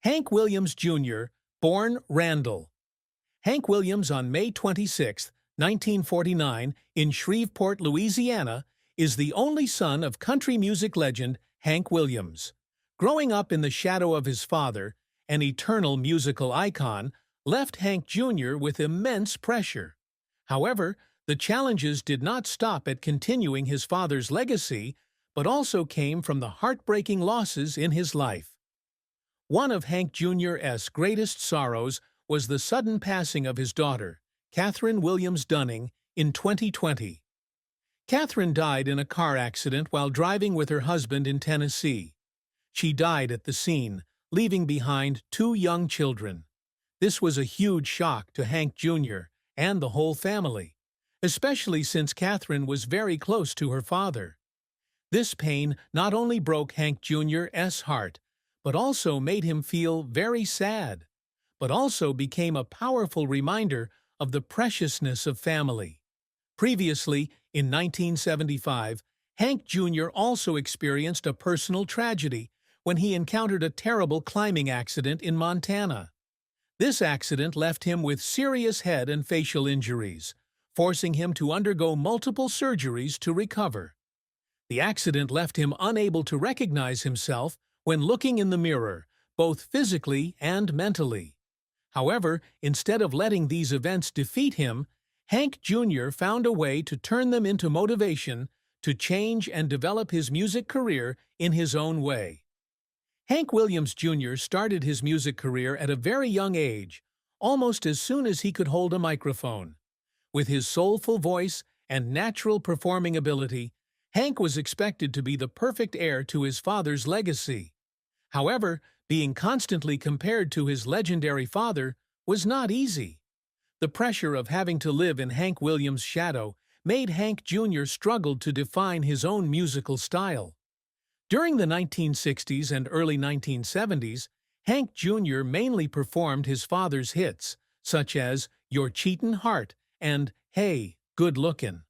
Hank Williams, Jr., born Randall. Hank Williams on May 26, 1949, in Shreveport, Louisiana, is the only son of country music legend Hank Williams. Growing up in the shadow of his father, an eternal musical icon, left Hank Jr. with immense pressure. However, the challenges did not stop at continuing his father's legacy, but also came from the heartbreaking losses in his life. One of Hank Jr.'s greatest sorrows was the sudden passing of his daughter, Catherine Williams Dunning, in 2020. Catherine died in a car accident while driving with her husband in Tennessee. She died at the scene, leaving behind 2 young children. This was a huge shock to Hank Jr. and the whole family, especially since Catherine was very close to her father. This pain not only broke Hank Jr.'s heart, but also made him feel very sad, but also became a powerful reminder of the preciousness of family. Previously, in 1975, Hank Jr. also experienced a personal tragedy when he encountered a terrible climbing accident in Montana. This accident left him with serious head and facial injuries, forcing him to undergo multiple surgeries to recover. The accident left him unable to recognize himself when looking in the mirror, both physically and mentally. However, instead of letting these events defeat him, Hank Jr. found a way to turn them into motivation to change and develop his music career in his own way. Hank Williams Jr. started his music career at a very young age, almost as soon as he could hold a microphone. With his soulful voice and natural performing ability, Hank was expected to be the perfect heir to his father's legacy. However, being constantly compared to his legendary father was not easy. The pressure of having to live in Hank Williams' shadow made Hank Jr. struggle to define his own musical style. During the 1960s and early 1970s, Hank Jr. mainly performed his father's hits, such as Your Cheatin' Heart and Hey, Good Lookin'.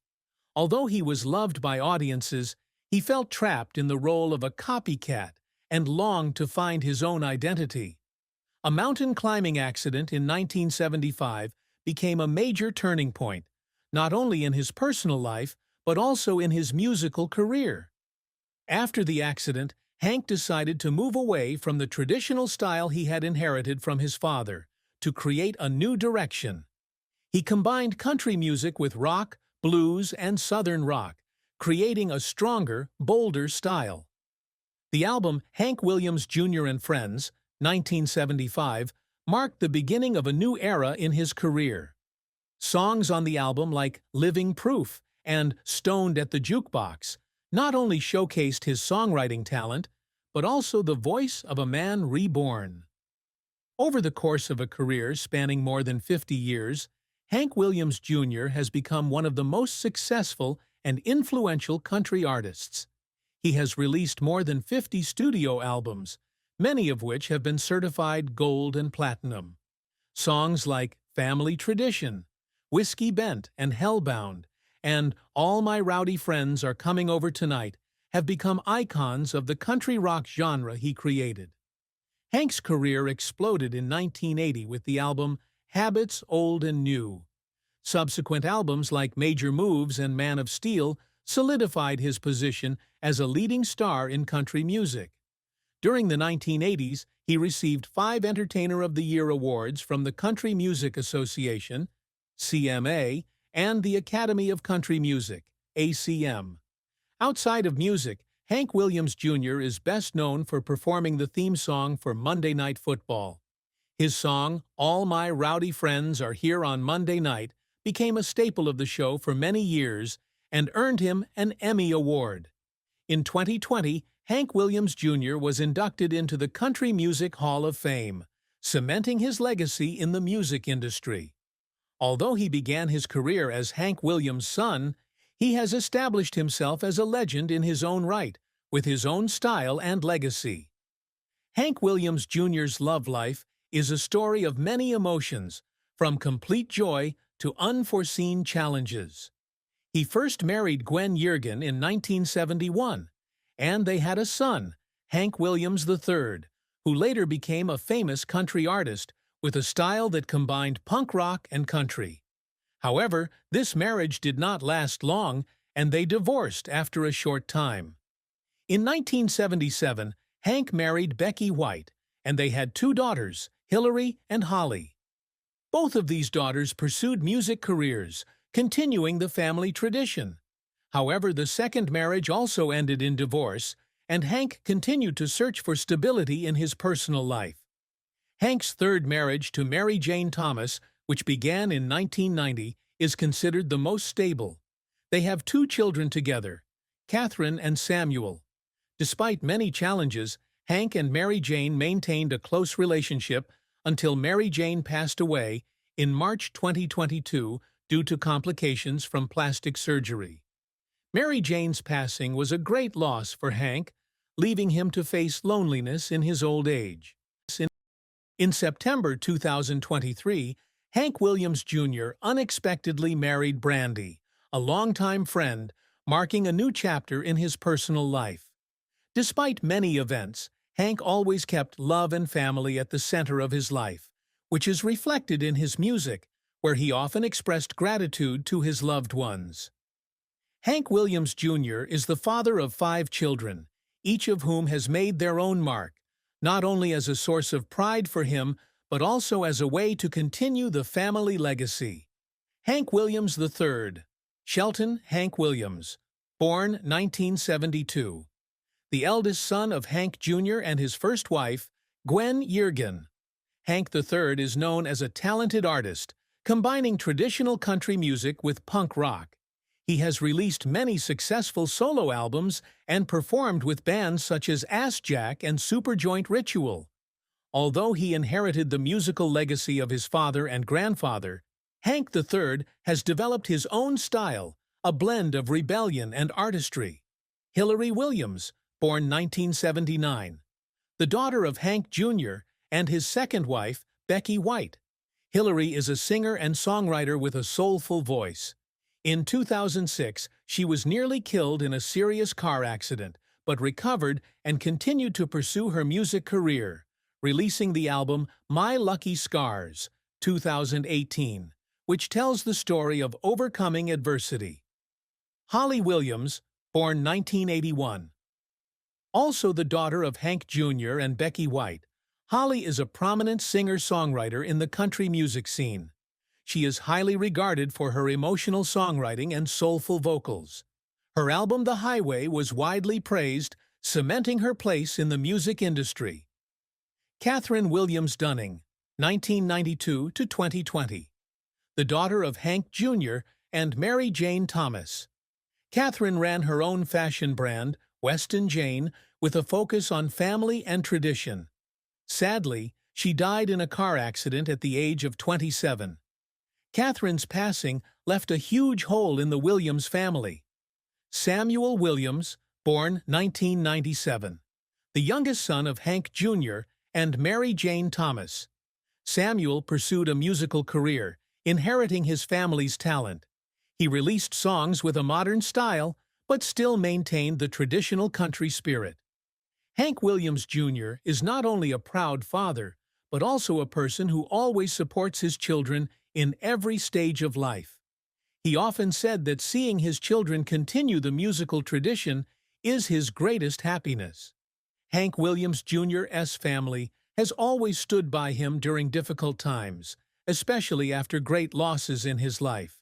Although he was loved by audiences, he felt trapped in the role of a copycat and longed to find his own identity. A mountain climbing accident in 1975 became a major turning point, not only in his personal life, but also in his musical career. After the accident, Hank decided to move away from the traditional style he had inherited from his father to create a new direction. He combined country music with rock, blues, and southern rock, creating a stronger, bolder style. The album Hank Williams Jr. and Friends, 1975, marked the beginning of a new era in his career. Songs on the album like Living Proof and Stoned at the Jukebox not only showcased his songwriting talent, but also the voice of a man reborn. Over the course of a career spanning more than 50 years, Hank Williams Jr. has become one of the most successful and influential country artists. He has released more than 50 studio albums, many of which have been certified gold and platinum. Songs like Family Tradition, Whiskey Bent and Hellbound, and All My Rowdy Friends Are Coming Over Tonight have become icons of the country rock genre he created. Hank's career exploded in 1980 with the album Habits Old and New. Subsequent albums like Major Moves and Man of Steel solidified his position as a leading star in country music. During the 1980s, he received 5 Entertainer of the Year awards from the Country Music Association, CMA, and the Academy of Country Music, ACM. Outside of music, Hank Williams Jr. is best known for performing the theme song for Monday Night Football. His song, All My Rowdy Friends Are Here on Monday Night, became a staple of the show for many years and earned him an Emmy Award. In 2020, Hank Williams Jr. was inducted into the Country Music Hall of Fame, cementing his legacy in the music industry. Although he began his career as Hank Williams' son, he has established himself as a legend in his own right, with his own style and legacy. Hank Williams Jr.'s love life is a story of many emotions, from complete joy to unforeseen challenges. He first married Gwen Yergin in 1971, and they had a son, Hank Williams III, who later became a famous country artist with a style that combined punk rock and country. However, this marriage did not last long, and they divorced after a short time. In 1977, Hank married Becky White, and they had two daughters, Hillary and Holly. Both of these daughters pursued music careers, continuing the family tradition. However, the second marriage also ended in divorce, and Hank continued to search for stability in his personal life. Hank's third marriage to Mary Jane Thomas, which began in 1990, is considered the most stable. They have two children together, Catherine and Samuel. Despite many challenges, Hank and Mary Jane maintained a close relationship until Mary Jane passed away in March 2022 due to complications from plastic surgery. Mary Jane's passing was a great loss for Hank, leaving him to face loneliness in his old age. In September 2023, Hank Williams Jr. unexpectedly married Brandy, a longtime friend, marking a new chapter in his personal life. Despite many events, Hank always kept love and family at the center of his life, which is reflected in his music, where he often expressed gratitude to his loved ones. Hank Williams Jr. is the father of 5 children, each of whom has made their own mark, not only as a source of pride for him, but also as a way to continue the family legacy. Hank Williams III, Shelton Hank Williams, born 1972. The eldest son of Hank Jr. and his first wife, Gwen Yergin. Hank III is known as a talented artist, combining traditional country music with punk rock. He has released many successful solo albums and performed with bands such as Ass Jack and Superjoint Ritual. Although he inherited the musical legacy of his father and grandfather, Hank III has developed his own style, a blend of rebellion and artistry. Hillary Williams, born 1979. The daughter of Hank Jr. and his second wife, Becky White. Hillary is a singer and songwriter with a soulful voice. In 2006, she was nearly killed in a serious car accident, but recovered and continued to pursue her music career, releasing the album My Lucky Scars, 2018, which tells the story of overcoming adversity. Holly Williams, born 1981. Also the daughter of Hank Jr. and Becky White, Holly is a prominent singer-songwriter in the country music scene. She is highly regarded for her emotional songwriting and soulful vocals. Her album The Highway was widely praised, cementing her place in the music industry. Catherine Williams Dunning, 1992 to 2020. The daughter of Hank Jr. and Mary Jane Thomas. Catherine ran her own fashion brand, Weston Jane, with a focus on family and tradition. Sadly, she died in a car accident at the age of 27. Catherine's passing left a huge hole in the Williams family. Samuel Williams, born 1997. The youngest son of Hank Jr. and Mary Jane Thomas. Samuel pursued a musical career, inheriting his family's talent. He released songs with a modern style, but still maintained the traditional country spirit. Hank Williams Jr. is not only a proud father, but also a person who always supports his children in every stage of life. He often said that seeing his children continue the musical tradition is his greatest happiness. Hank Williams Jr.'s family has always stood by him during difficult times, especially after great losses in his life.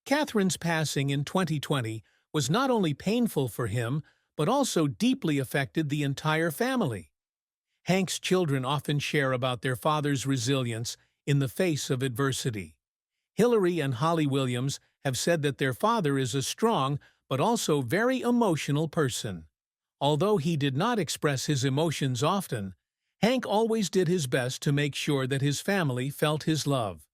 Catherine's passing in 2020 was not only painful for him, but also deeply affected the entire family. Hank's children often share about their father's resilience in the face of adversity. Hillary and Holly Williams have said that their father is a strong but also very emotional person. Although he did not express his emotions often, Hank always did his best to make sure that his family felt his love.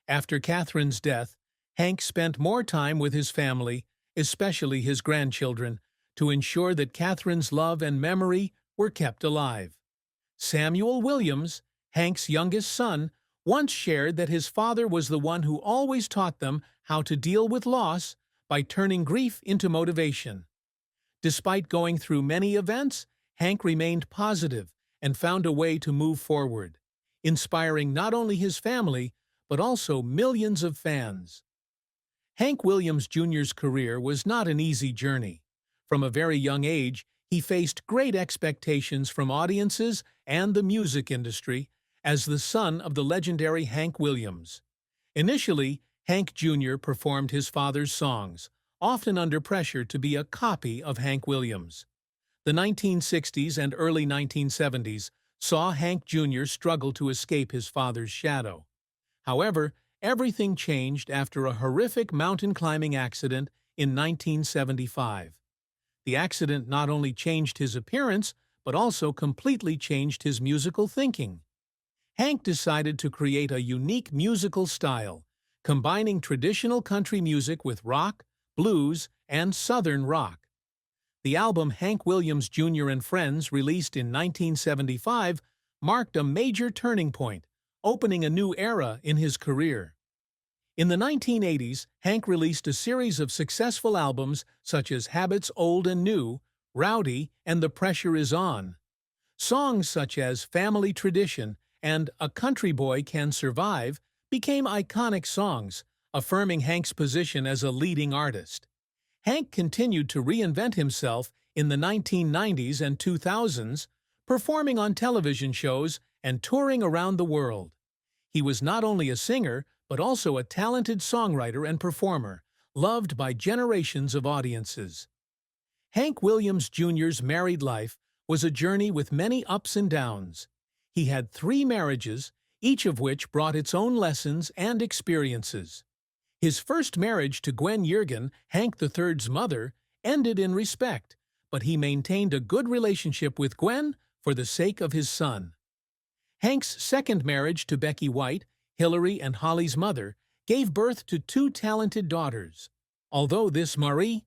After Catherine's death, Hank spent more time with his family, especially his grandchildren, to ensure that Catherine's love and memory were kept alive. Samuel Williams, Hank's youngest son, once shared that his father was the one who always taught them how to deal with loss by turning grief into motivation. Despite going through many events, Hank remained positive and found a way to move forward, inspiring not only his family, but also millions of fans. Hank Williams Jr.'s career was not an easy journey. From a very young age, he faced great expectations from audiences and the music industry as the son of the legendary Hank Williams. Initially, Hank Jr. performed his father's songs, often under pressure to be a copy of Hank Williams. The 1960s and early 1970s saw Hank Jr. struggle to escape his father's shadow. However, everything changed after a horrific mountain climbing accident in 1975. The accident not only changed his appearance, but also completely changed his musical thinking. Hank decided to create a unique musical style, combining traditional country music with rock, blues, and southern rock. The album Hank Williams Jr. and Friends, released in 1975, marked a major turning point, opening a new era in his career. In the 1980s, Hank released a series of successful albums such as Habits Old and New, Rowdy, and The Pressure Is On. Songs such as Family Tradition and A Country Boy Can Survive became iconic songs, affirming Hank's position as a leading artist. Hank continued to reinvent himself in the 1990s and 2000s, performing on television shows and touring around the world. He was not only a singer, but also a talented songwriter and performer, loved by generations of audiences. Hank Williams Jr.'s married life was a journey with many ups and downs. He had 3 marriages, each of which brought its own lessons and experiences. His first marriage to Gwen Yergin, Hank III's mother, ended in respect, but he maintained a good relationship with Gwen for the sake of his son. Hank's second marriage to Becky White, Hillary and Holly's mother, gave birth to 2 talented daughters. Although this Marie